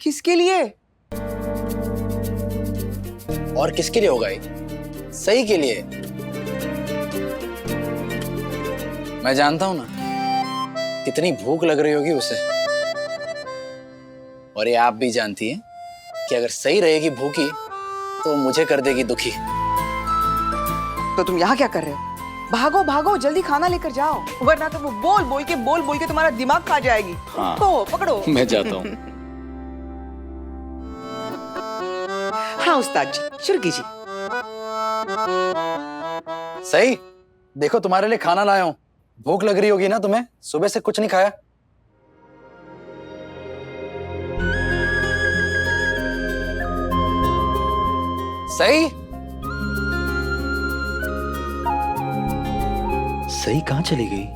किसके लिए? और किसके लिए होगा ये? सही के लिए। मैं जानता हूं ना कितनी भूख लग रही होगी उसे, और ये आप भी जानती हैं कि अगर सही रहेगी भूखी तो मुझे कर देगी दुखी। तो तुम यहाँ क्या कर रहे हो? भागो भागो, जल्दी खाना लेकर जाओ, वरना तो वो बोल बोल के तुम्हारा दिमाग खा जाएगी। हाँ, तो पकड़ो। मैं जाता हूँ। हाँ उस्ताद जी, शुरू कीजिए। सही, देखो तुम्हारे लिए खाना लाया हूं। भूख लग रही होगी ना तुम्हें, सुबह से कुछ नहीं खाया। सही, सही कहां चली गई?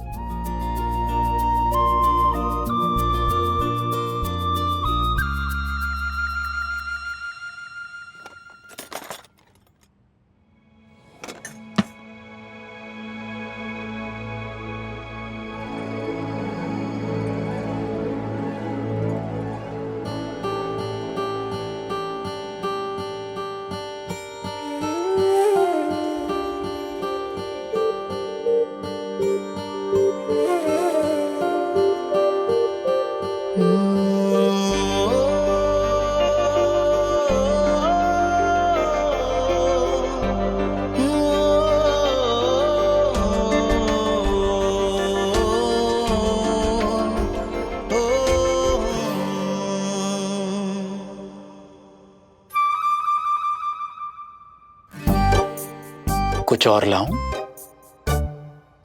कुछ और लाऊं?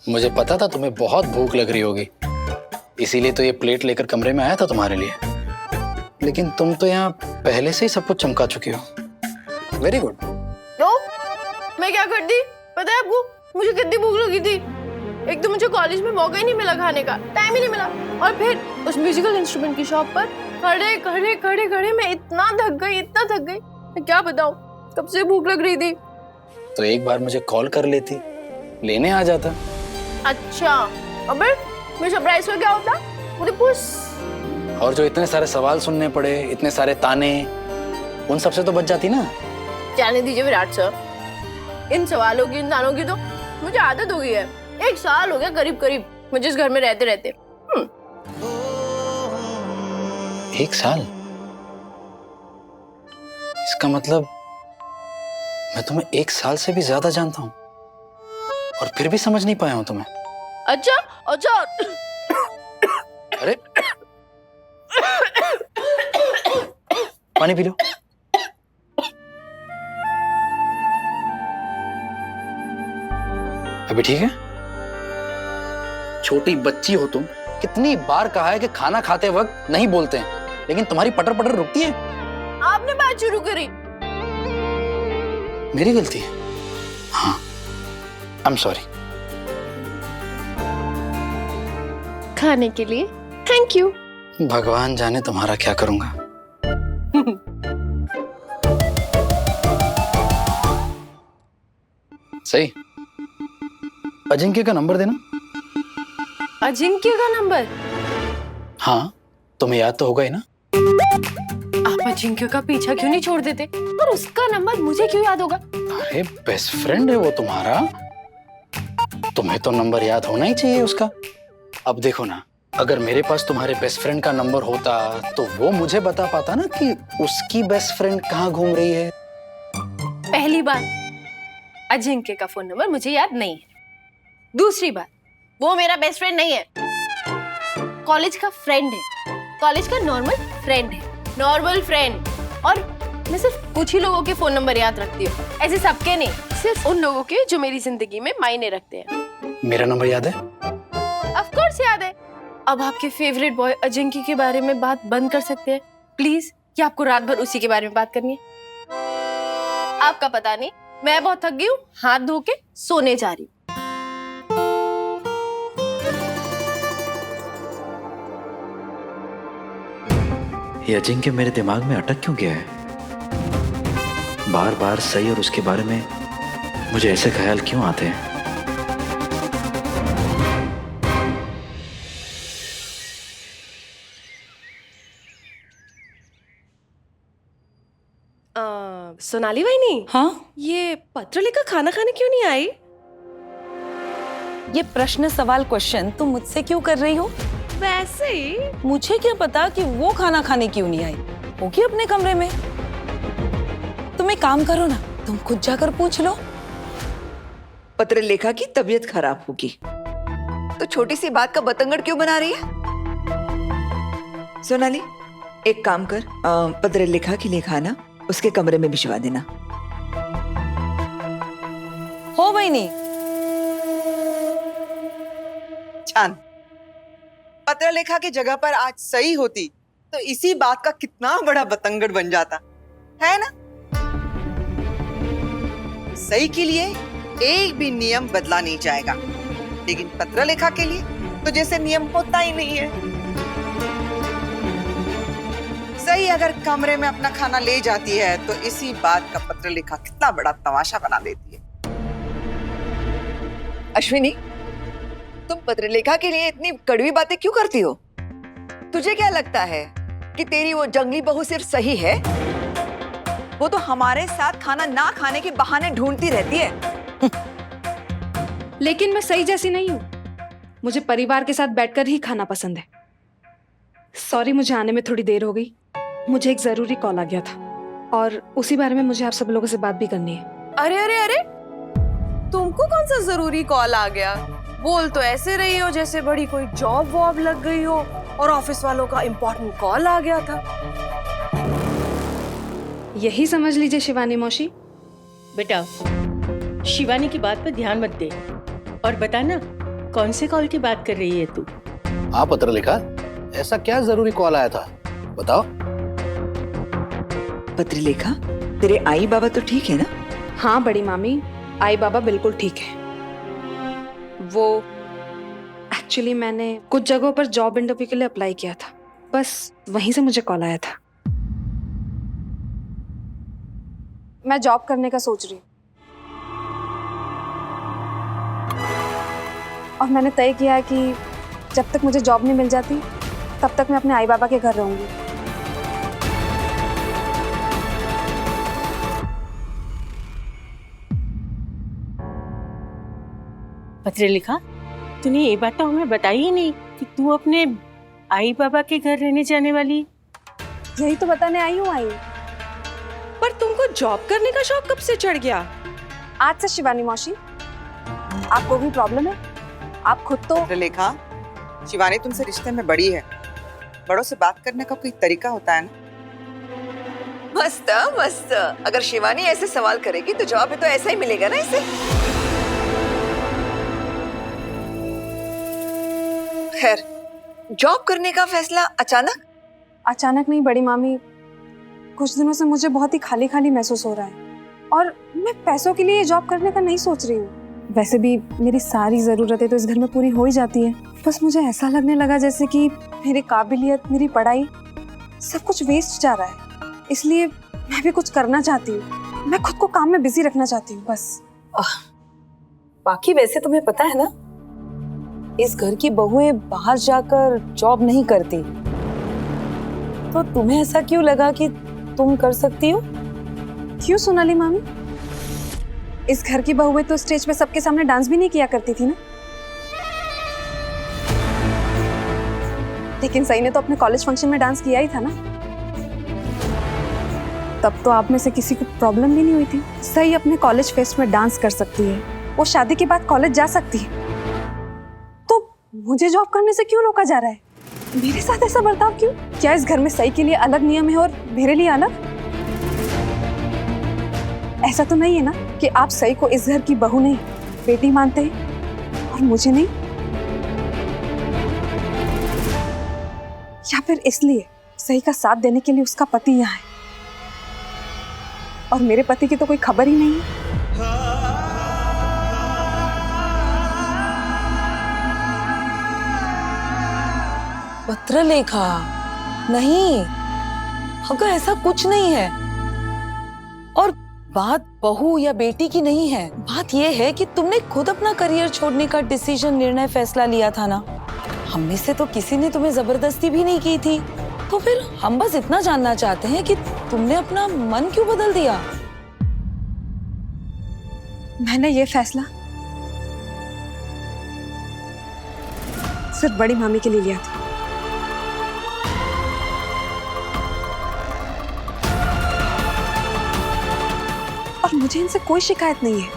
मुझे पता था तुम्हें बहुत भूख लग रही होगी, इसीलिए तो ये प्लेट लेकर कमरे में आया था तुम्हारे लिए। लेकिन तुम तो यहाँ पहले से ही सब कुछ चमका चुकी हो। Very good. तो मैं क्या करती पता है आपको? मुझे कितनी भूख लगी थी। एक तो मुझे कॉलेज में मौका ही नहीं मिला खाने का, टाइम ही नहीं मिला, और फिर उस म्यूजिकल इंस्ट्रूमेंट की शॉप पर खड़े मैं इतना थक गई, मैं क्या बताऊं, कब से भूख लग रही थी। तो एक बार मुझे कॉल कर लेती, लेने आ जाता। अच्छा, अबे मेरे सरप्राइज का क्या होता? मुझे पूछ। और जो इतने सारे सवाल सुनने पड़े, इतने सारे ताने, उन सब से तो बच जाती ना। जाने दीजिए विराट सर, इन सवालों की, इन तानों की तो मुझे आदत हो गई है। 1 साल हो गया करीब मुझे इस घर में रहते। 1 साल? इसका मतलब मैं तुम्हें 1 साल से भी ज्यादा जानता हूं, और फिर भी समझ नहीं पाया हूं तुम्हें। अच्छा। अरे पानी पी लो। अभी ठीक है? छोटी बच्ची हो तुम, कितनी बार कहा है कि खाना खाते वक्त नहीं बोलते हैं, लेकिन तुम्हारी पटर पटर रुकती है। आपने बात शुरू करी। मेरी गलती है। हाँ, आई एम सॉरी। खाने के लिए थैंक यू। भगवान जाने तुम्हारा क्या करूंगा। सही, अजिंक्य का नंबर देना। अजिंक्य का नंबर? हाँ, तुम्हें याद तो होगा ही ना। आप अजिंक्य का पीछा क्यों नहीं छोड़ देते? और उसका नंबर मुझे क्यों याद होगा? अरे बेस्ट फ्रेंड है वो तुम्हारा, तुम्हें तो नंबर याद होना ही चाहिए उसका। अब देखो ना, अगर मेरे पास तुम्हारे बेस्ट फ्रेंड का नंबर होता तो वो मुझे बता पाता ना कि उसकी बेस्ट फ्रेंड कहाँ घूम रही है। पहली बात, अजिंक्य का फोन नंबर मुझे याद नहीं है। दूसरी बात, वो मेरा बेस्ट फ्रेंड नहीं है, कॉलेज का फ्रेंड है, कॉलेज का नॉर्मल फ्रेंड है, नॉर्मल फ्रेंड। और मैं सिर्फ कुछ ही लोगों के फोन नंबर याद रखती हूँ, ऐसे सबके नहीं, सिर्फ उन लोगों के जो मेरी जिंदगी में मायने रखते हैं। मेरा नंबर याद है? ऑफ कोर्स याद है। अब आपके फेवरेट बॉय अजिंक्य के बारे में बात बंद कर सकते हैं प्लीज, कि आपको रात भर उसी के बारे में बात करनी है? आपका पता नहीं, मैं बहुत थक गई हूँ, हाथ धो के सोने जा रही हूँ। ये अजिंक्य मेरे दिमाग में अटक क्यों गया है? बार बार सही और उसके बारे में मुझे ऐसे ख्याल क्यों आते हैं? सोनाली वहीनी, हाँ, ये पत्र लेकर खाना खाने क्यों नहीं आई? ये प्रश्न सवाल क्वेश्चन तुम मुझसे क्यों कर रही हो? वैसे ही। मुझे क्या पता कि वो खाना खाने क्यों नहीं आई, होगी अपने कमरे में। तुम एक काम करो ना, तुम खुद जाकर पूछ लो। पत्रलेखा की तबीयत खराब होगी तो छोटी सी बात का बतंगड़ क्यों बना रही है? सोनाली, एक काम कर, पत्रलेखा के लिए खाना उसके कमरे में भिजवा देना। हो बहनी। चांद, पत्रलेखा की जगह पर आज सही होती तो इसी बात का कितना बड़ा बतंगड़ बन जाता है ना। सही के लिए एक भी नियम बदला नहीं जाएगा, लेकिन पत्रलेखा के लिए तो जैसे नियम होता ही नहीं है। सही अगर कमरे में अपना खाना ले जाती है तो इसी बात का पत्रलेखा कितना बड़ा तमाशा बना देती है। अश्विनी, तुम पत्रलेखा के लिए इतनी कड़वी बातें क्यों करती हो? तुझे क्या लगता है कि तेरी वो जंगली बहू सिर्फ सही है? वो तो हमारे साथ खाना ना खाने के बहाने ढूंढती रहती है। लेकिन मैं सही जैसी नहीं हूँ। मुझे परिवार के साथ बैठकर ही खाना पसंद है। सॉरी, मुझे आने में थोड़ी देर हो गई। मुझे एक जरूरी कॉल आ गया था और उसी बारे में मुझे आप सब लोगों से बात भी करनी है। अरे अरे अरे, तुमको कौन सा जरूरी कॉल आ गया? बोल तो ऐसे रही हो जैसे बड़ी कोई जॉब वॉब लग गई हो और ऑफिस वालों का इम्पोर्टेंट कॉल आ गया था। यही समझ लीजिए शिवानी मौसी। बेटा, शिवानी की बात पर ध्यान मत दे और बता ना, कौन से कॉल की बात कर रही है तू? हाँ पत्रलेखा, ऐसा क्या जरूरी कॉल आया था, बताओ। पत्रलेखा, तेरे आई बाबा तो ठीक है ना? हाँ बड़ी मामी, आई बाबा बिल्कुल ठीक है। वो एक्चुअली मैंने कुछ जगहों पर जॉब इंटरव्यू के लिए अप्लाई किया था, बस वहीं से मुझे कॉल आया था। मैं जॉब करने का सोच रही हूँ और मैंने तय किया है कि जब तक मुझे जॉब नहीं मिल जाती तब तक मैं अपने आई बाबा के घर रहूंगी। पत्रलेखा, तूने ये बात तो हमें बताई ही नहीं कि तू अपने आई बाबा के घर रहने जाने वाली। यही तो बताने आई हूँ। आई पर तुमको जॉब करने का शौक कब से चढ़ गया? आज से शिवानी मौसी, आपको भी प्रॉब्लम है? आप खुद तो पत्रलेखा, शिवानी तुमसे रिश्ते में बड़ी है, बड़ों से बात करने का कोई तरीका होता है ना। मस्त मस्त, अगर शिवानी ऐसे सवाल करेगी तो जवाब तो ऐसा ही मिलेगा ना इसे। खैर, जॉब करने का फैसला अचानक नहीं बड़ी मामी, कुछ दिनों से मुझे बहुत ही खाली खाली महसूस हो रहा है और मैं पैसों के लिए जॉब करने का नहीं सोच रही हूँ। वैसे भी मेरी सारी जरूरतें तो इस घर में पूरी हो ही जाती है, बस मुझे ऐसा लगने लगा जैसे कि मेरी काबिलियत, मेरी पढ़ाई सब कुछ वेस्ट जा रहा है। इसलिए मैं भी कुछ करना चाहती हूँ, मैं खुद को काम में बिजी रखना चाहती हूँ बस। बाकी वैसे तुम्हें पता है ना, इस घर की बहुएं बाहर जाकर जॉब नहीं करती, तो तुम्हें ऐसा क्यों लगा कि तुम कर सकती हो? क्यों सोनाली मामी? इस घर की बहुएं तो स्टेज पे सबके सामने डांस भी नहीं किया करती थी ना। लेकिन सही ने तो अपने कॉलेज फंक्शन में डांस किया ही था ना। तब तो आप में से किसी को प्रॉब्लम भी नहीं हुई थी। सही अपने कॉलेज फेस्ट में डांस कर सकती है, वो शादी के बाद कॉलेज जा सकती है, तो मुझे जॉब करने से क्यों रोका जा रहा है? मेरे साथ ऐसा बर्ताव क्यों? क्या इस घर में सही के लिए अलग नियम है और मेरे लिए अलग? ऐसा तो नहीं है ना कि आप सही को इस घर की बहू नहीं, बेटी मानते हैं और मुझे नहीं? या फिर इसलिए सही का साथ देने के लिए उसका पति यहाँ है और मेरे पति की तो कोई खबर ही नहीं है? पत्रलेखा, नहीं, अगर ऐसा कुछ नहीं है। और बात बहू या बेटी की नहीं है, बात यह है कि तुमने खुद अपना करियर छोड़ने का डिसीजन, निर्णय, फैसला लिया था ना। हम में से तो किसी ने तुम्हें जबरदस्ती भी नहीं की थी। तो फिर हम बस इतना जानना चाहते हैं कि तुमने अपना मन क्यों बदल दिया? मैंने ये फैसला सिर्फ बड़ी मामी के लिए लिया था। और मुझे इनसे कोई शिकायत नहीं है।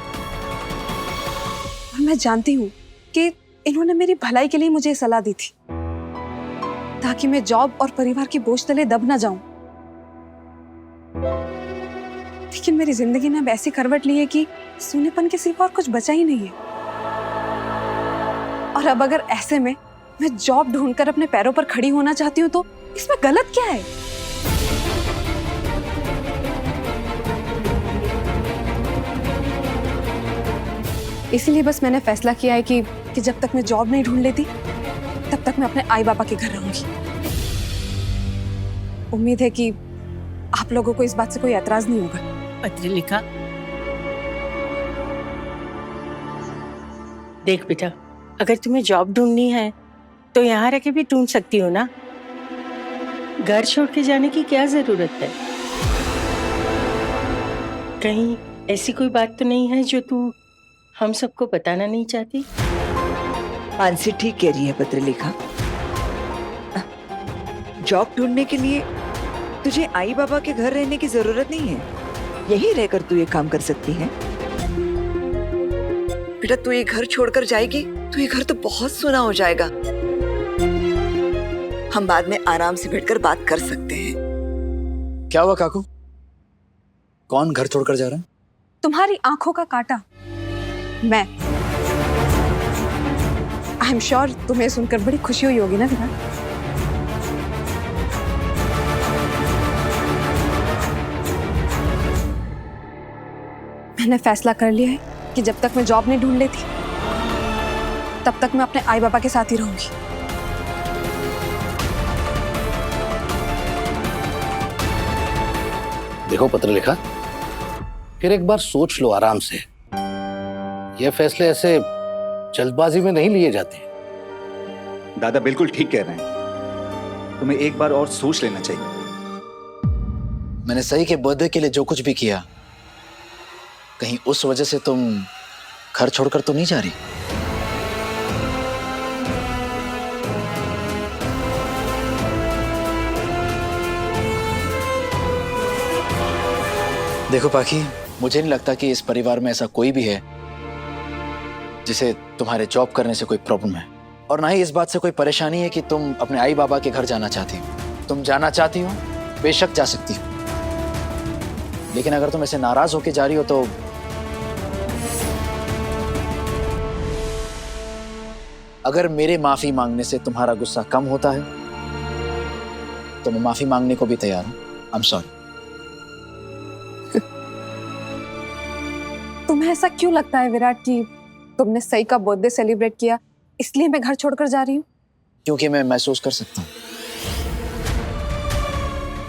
और मैं जानती हूँ कि इन्होंने मेरी भलाई के लिए मुझे ये सलाह दी थी, ताकि मैं जॉब और परिवार के बोझ तले दब ना जाऊं। लेकिन मेरी जिंदगी ने अब ऐसी करवट ली है कि सूनेपन के सिवा और कुछ बचा ही नहीं है। और अब अगर ऐसे में मैं जॉब ढूंढकर अपने पैरों पर खड़ी होना चाहती हूँ तो इसमें गलत क्या है? इसीलिए बस मैंने फैसला किया है कि जब तक मैं जॉब नहीं ढूंढ लेती तब तक मैं अपने आई बाबा के घर रहूंगी। उम्मीद है कि आप लोगों को इस बात से कोई ऐतराज नहीं होगा। पत्रलिखा, देख बेटा, अगर तुम्हें जॉब ढूंढनी है तो यहाँ रह के भी ढूंढ सकती हो ना। घर छोड़ के जाने की क्या जरूरत है? कहीं ऐसी कोई बात तो नहीं है जो तू हम सबको बताना नहीं चाहती? मानसी ठीक कह रही है पत्रलेखा। जॉब ढूंढने के लिए तुझे आई बाबा के घर रहने की जरूरत नहीं है। यहीं रहकर तू ये काम कर सकती है। बेटा, तू ये घर छोड़कर जाएगी तो ये घर तो बहुत सुना हो जाएगा। हम बाद में आराम से बैठकर बात कर सकते हैं। क्या हुआ काकू? कौन घर छोड़कर जा रहा है? तुम्हारी आंखों का कांटा, मैं। आई एम श्योर तुम्हें सुनकर बड़ी खुशी हुई होगी ना विराट? मैंने फैसला कर लिया है कि जब तक मैं जॉब नहीं ढूंढ लेती तब तक मैं अपने आई बाबा के साथ ही रहूंगी। देखो पत्रलेखा, फिर एक बार सोच लो आराम से। ये फैसले ऐसे जल्दबाजी में नहीं लिए जाते। दादा बिल्कुल ठीक कह रहे हैं, तुम्हें एक बार और सोच लेना चाहिए। मैंने सही के बर्थडे के लिए जो कुछ भी किया, कहीं उस वजह से तुम घर छोड़कर तो नहीं जा रही? देखो पाखी, मुझे नहीं लगता कि इस परिवार में ऐसा कोई भी है जिसे तुम्हारे जॉब करने से कोई प्रॉब्लम है, और ना ही इस बात से कोई परेशानी है कि तुम अपने आई बाबा के घर जाना चाहती हो। तुम जाना चाहती हो, बेशक जा सकती हो, लेकिन अगर तुम ऐसे नाराज होके जा रही हो तो अगर मेरे माफी मांगने से तुम्हारा गुस्सा कम होता है तो मैं माफी मांगने को भी तैयार हूं। I am sorry. तुम्हें ऐसा क्यों लगता है विराट कि तुमने सही का बर्थडे सेलिब्रेट किया इसलिए मैं घर छोड़कर जा रही हूँ? क्योंकि मैं महसूस कर सकता हूं।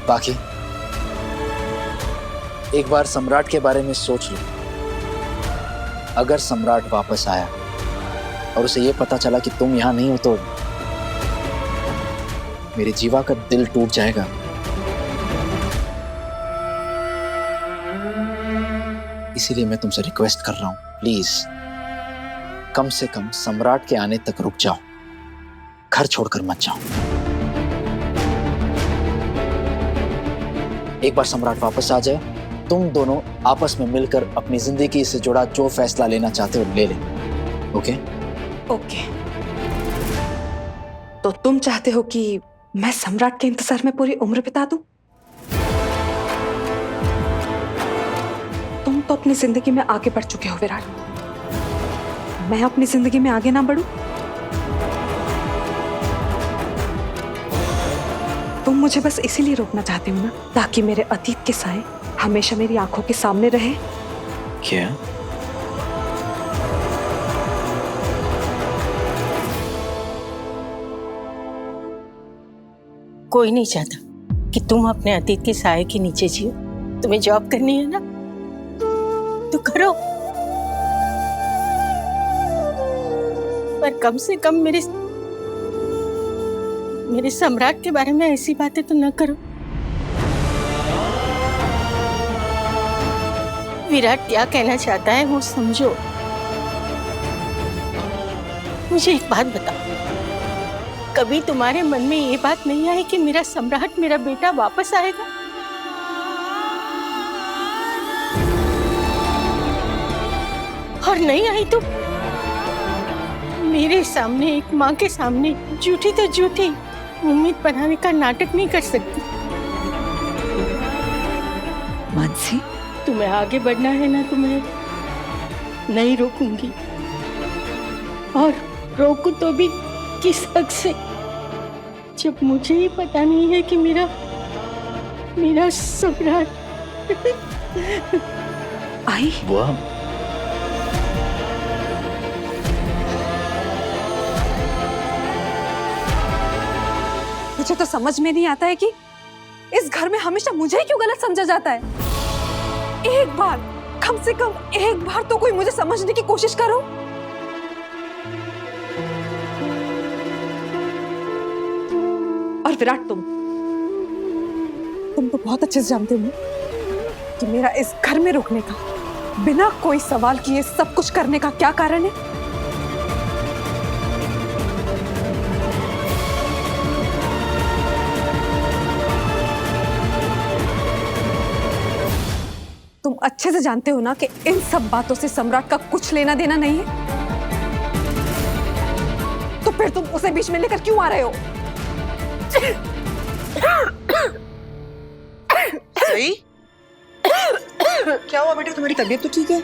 बाकी एक बार सम्राट के बारे में सोच लो। अगर सम्राट वापस आया और उसे ये पता चला कि तुम यहां नहीं हो तो मेरे जीवा का दिल टूट जाएगा। इसीलिए मैं तुमसे रिक्वेस्ट कर रहा हूं, प्लीज कम से कम सम्राट के आने तक रुक जाओ, घर छोड़कर मत जाओ। एक बार सम्राट वापस आ जाए, तुम दोनों आपस में मिलकर अपनी जिंदगी से जुड़ा जो फैसला लेना चाहते हो ले ले। ओके? ओके। तो तुम चाहते हो कि मैं सम्राट के इंतजार में पूरी उम्र बिता दूं? तुम तो अपनी जिंदगी में आगे बढ़ चुके हो विराट, मैं अपनी जिंदगी में आगे ना बढ़ूं? तुम मुझे बस इसीलिए रोकना चाहते हो ना, ताकि मेरे अतीत के साए हमेशा मेरी आंखों के सामने रहे? क्या? कोई नहीं चाहता कि तुम अपने अतीत के साए के नीचे जियो। तुम्हें जॉब करनी है ना, तो करो, पर कम से कम मेरे सम्राट के बारे में ऐसी बातें तो न करो। विराट क्या कहना चाहता है वो समझो। मुझे एक बात बताओ, कभी तुम्हारे मन में ये बात नहीं आई कि मेरा सम्राट, मेरा बेटा वापस आएगा? और नहीं आई तो मेरे सामने, एक माँ के सामने झूठी तो झूठी उम्मीद बनाने का नाटक नहीं कर सकती। मानसी, तुम्हें आगे बढ़ना है ना, तुम्हें नहीं रोकूंगी। और रोकू तो भी किस हक से, जब मुझे ही पता नहीं है कि मेरा सम्राट आई। बुआ, मुझे तो समझ में नहीं आता है कि इस घर में हमेशा मुझे ही क्यों गलत समझा जाता है। एक बार, कम से कम एक बार तो कोई मुझे समझने की कोशिश करो। और विराट, तुम तो बहुत अच्छे से जानते हो कि मेरा इस घर में रुकने का, बिना कोई सवाल किए सब कुछ करने का क्या कारण है। तुम अच्छे से जानते हो ना कि इन सब बातों से सम्राट का कुछ लेना देना नहीं है। तो फिर तुम उसे बीच में लेकर क्यों आ रहे हो? सही? क्या हुआ बेटा, तुम्हारी तबीयत तो ठीक है?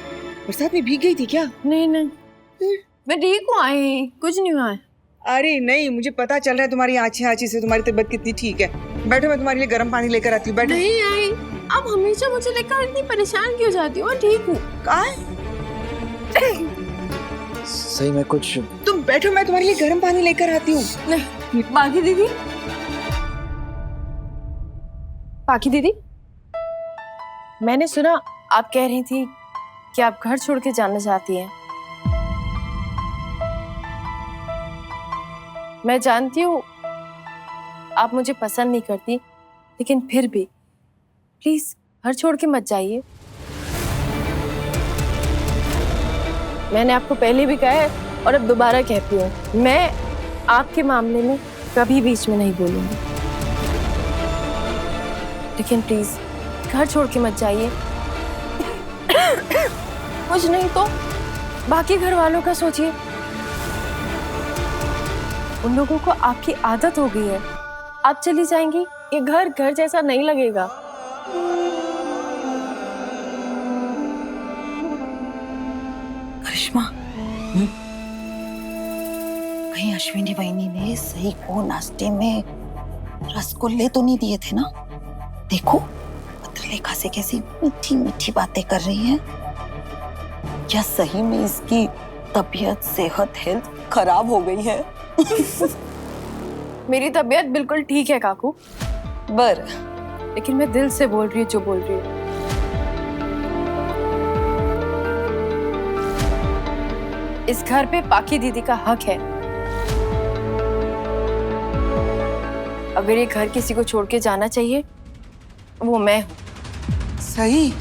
बरसात में भीग गई थी क्या? नहीं मैं ठीक हूँ, आई कुछ नहीं हुआ है। अरे नहीं, मुझे पता चल रहा है तुम्हारी आँची से तुम्हारी तबीयत कितनी ठीक है। बैठो, मैं तुम्हारे लिए गर्म पानी लेकर आती हूँ। बैठो। नहीं आई, आप हमेशा मुझे लेकर इतनी परेशान क्यों जाती हो? ठीक हूँ। कहाँ है? सही में कुछ। तुम बैठो, मैं तुम्हारे लिए गर्म पानी लेकर आती हूँ। नहीं, बाकी दीदी, मैंने सुना आप कह रही थी कि आप घर छोड़ के जाना चाहती हैं। मैं जानती हूँ आप मुझे पसंद नहीं करती, लेकिन फिर भी प्लीज घर छोड़ के मत जाइए। मैंने आपको पहले भी कहा है और अब दोबारा कहती हूँ, मैं आपके मामले में कभी बीच में नहीं बोलूंगी, लेकिन प्लीज घर छोड़ के मत जाइए। कुछ नहीं तो बाकी घर वालों का सोचिए, उन लोगों को आपकी आदत हो गई है। आप चली जाएंगी, ये घर जैसा नहीं लगेगा। करिश्मा, कहीं अश्विनी बहनी ने सही को नाश्ते में रसगुल्ले तो नहीं दिए थे ना? देखो पत्रलेखा से कैसी मीठी मीठी बातें कर रही है। क्या सही में इसकी तबीयत, सेहत, हेल्थ खराब हो गई है? मेरी तबीयत बिल्कुल ठीक है काकू, लेकिन मैं दिल से बोल रही हूँ जो बोल रही हूँ। इस घर पे पाकी दीदी का हक है। अगर ये घर किसी को छोड़ के जाना चाहिए, वो मैं हूँ। सही?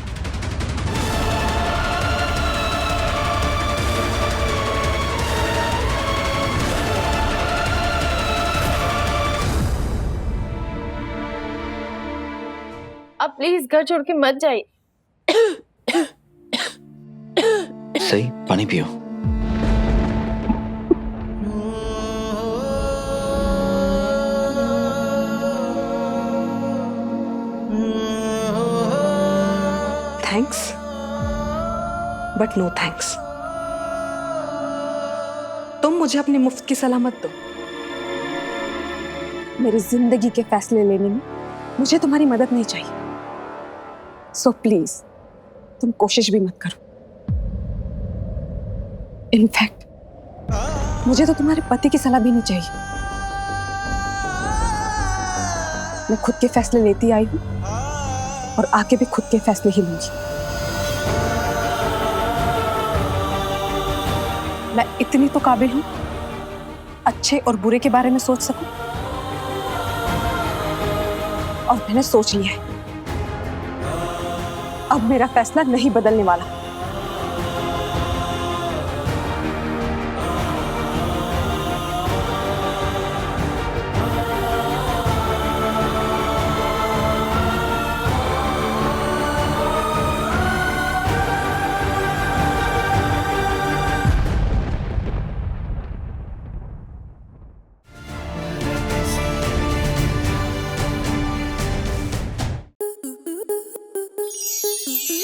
आप प्लीज घर छोड़ के मत जाइए। सही, पानी पियो। Thanks, but no thanks. तुम मुझे अपनी मुफ्त की सलाह मत दो। मेरी जिंदगी के फैसले लेने में मुझे तुम्हारी मदद नहीं चाहिए। सो प्लीज तुम कोशिश भी मत करो। इनफैक्ट मुझे तो तुम्हारे पति की सलाह भी नहीं चाहिए। मैं खुद के फैसले लेती आई हूं और आगे भी खुद के फैसले ही लूंगी। मैं इतनी तो काबिल हूं अच्छे और बुरे के बारे में सोच सकूं। और मैंने सोच लिया है, अब मेरा फैसला नहीं बदलने वाला।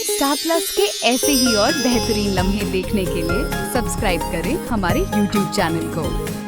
स्टार प्लस के ऐसे ही और बेहतरीन लम्हे देखने के लिए सब्सक्राइब करें हमारे YouTube चैनल को।